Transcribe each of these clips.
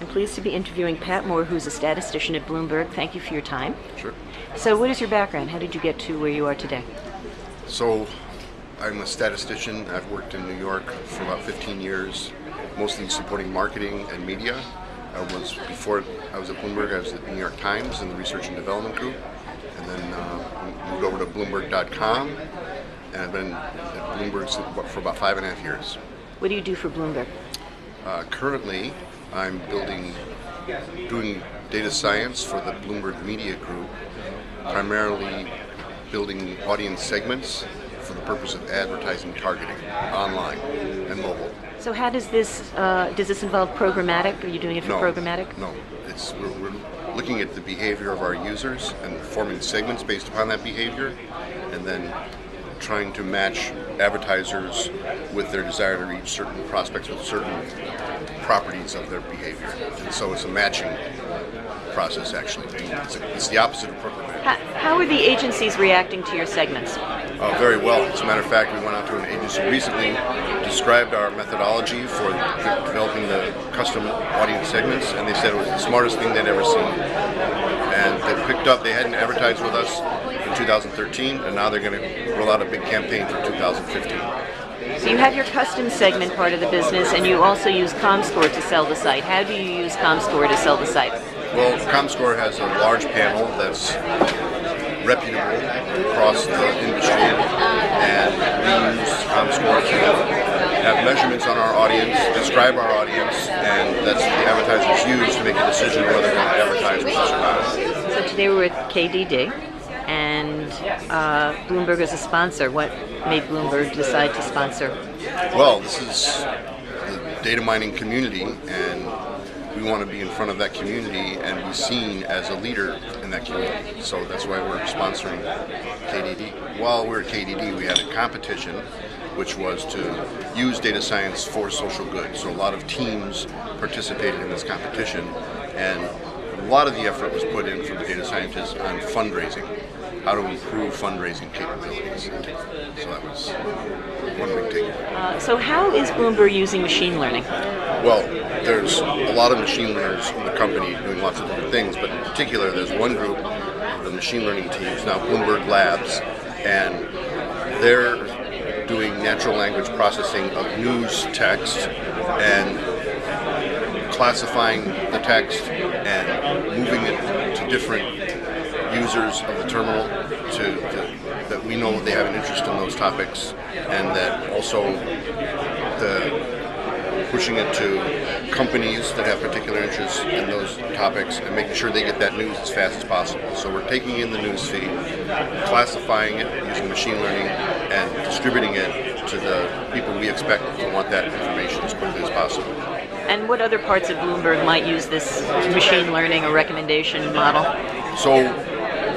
I'm pleased to be interviewing Pat Moore, who's a statistician at Bloomberg. Thank you for your time. Sure. So what is your background? How did you get to where you are today? So I'm a statistician. I've worked in New York for about 15 years, mostly supporting marketing and media. Before I was at Bloomberg, I was at the New York Times in the Research and Development Group, and then moved over to Bloomberg.com, and I've been at Bloomberg for about 5.5 years. What do you do for Bloomberg? Currently, I'm doing data science for the Bloomberg Media Group, primarily building audience segments for the purpose of advertising targeting online and mobile. So how does this involve programmatic? Are you doing it for programmatic? No, we're looking at the behavior of our users and forming segments based upon that behavior, and then trying to match advertisers with their desire to reach certain prospects with certain properties of their behavior. And so it's a matching process, actually. It's the opposite of programmatic. How are the agencies reacting to your segments? Very well. As a matter of fact, we went out to an agency recently, described our methodology for developing the custom audience segments, and they said it was the smartest thing they'd ever seen. And they hadn't advertised with us in 2013, and now they're going to roll out a big campaign for 2015. So you have your custom segment part of the business, and you also use ComScore to sell the site. How do you use ComScore to sell the site? Well, ComScore has a large panel that's reputable across the industry, and we use ComScore to have measurements on our audience, describe our audience, and that's what the advertisers use to make a decision whether they want to advertise with us or not. So today we're at KDD, and Bloomberg is a sponsor. What made Bloomberg decide to sponsor? Well, this is the data mining community, and we want to be in front of that community and be seen as a leader in that community. So that's why we're sponsoring KDD. While we're at KDD, we had a competition which was to use data science for social good. So a lot of teams participated in this competition, and a lot of the effort was put in from the data scientists on fundraising, how to improve fundraising capabilities. So that was one big takeaway. So how is Bloomberg using machine learning? Well, there's a lot of machine learners in the company doing lots of different things, but in particular there's one group, the machine learning teams, now Bloomberg Labs, and they're doing natural language processing of news text and classifying the text and moving it to different users of the terminal that we know they have an interest in those topics, and that also pushing it to companies that have particular interests in those topics and making sure they get that news as fast as possible. So we're taking in the news feed, classifying it using machine learning, and distributing it to the people we expect to want that information as quickly as possible. And what other parts of Bloomberg might use this machine learning or recommendation model? So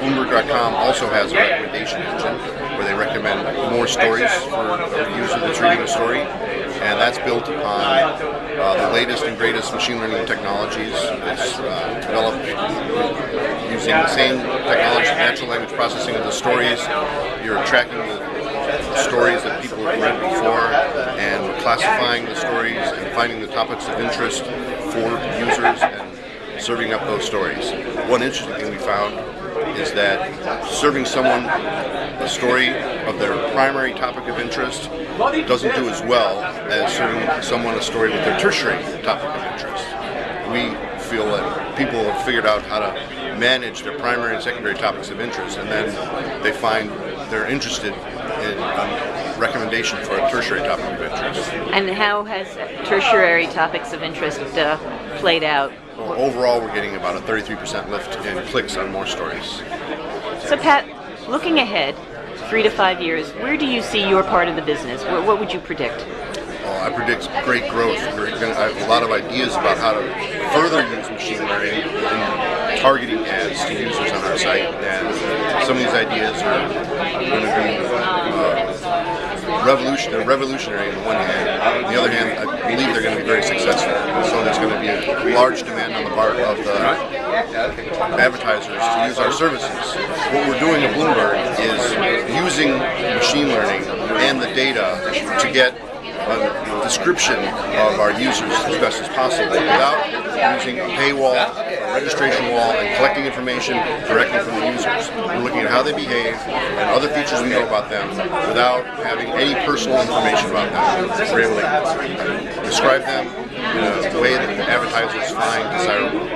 Bloomberg.com also has a recommendation engine where they recommend more stories for a user that's reading a story, and that's built upon the latest and greatest machine learning technologies. It's developed using the same technology, natural language processing of the stories. You're tracking the stories that people have read before, and we're classifying the stories and finding the topics of interest for users and serving up those stories. One interesting thing we found is that serving someone a story of their primary topic of interest doesn't do as well as serving someone a story with their tertiary topic of interest. We feel that people have figured out how to manage their primary and secondary topics of interest, and then they find they're interested in recommendation for a tertiary topic of interest. And how has tertiary topics of interest played out? Well, overall, we're getting about a 33% lift in clicks on more stories. So Pat, looking ahead, 3 to 5 years, where do you see your part of the business? What would you predict? Well, I predict great growth. I have a lot of ideas about how to further use machine learning in targeting ads to users on our site, and some of these ideas are going to be revolutionary on the one hand. On the other hand, I believe they're going to be very successful. So there's going to be a large demand on the part of the advertisers to use our services. What we're doing at Bloomberg is using machine learning and the data to get a description of our users as best as possible without using a paywall, a registration wall, and collecting information directly from the users. We're looking at how they behave and other features we know about them without having any personal information about them. We're able to describe them in a way that the advertisers find desirable.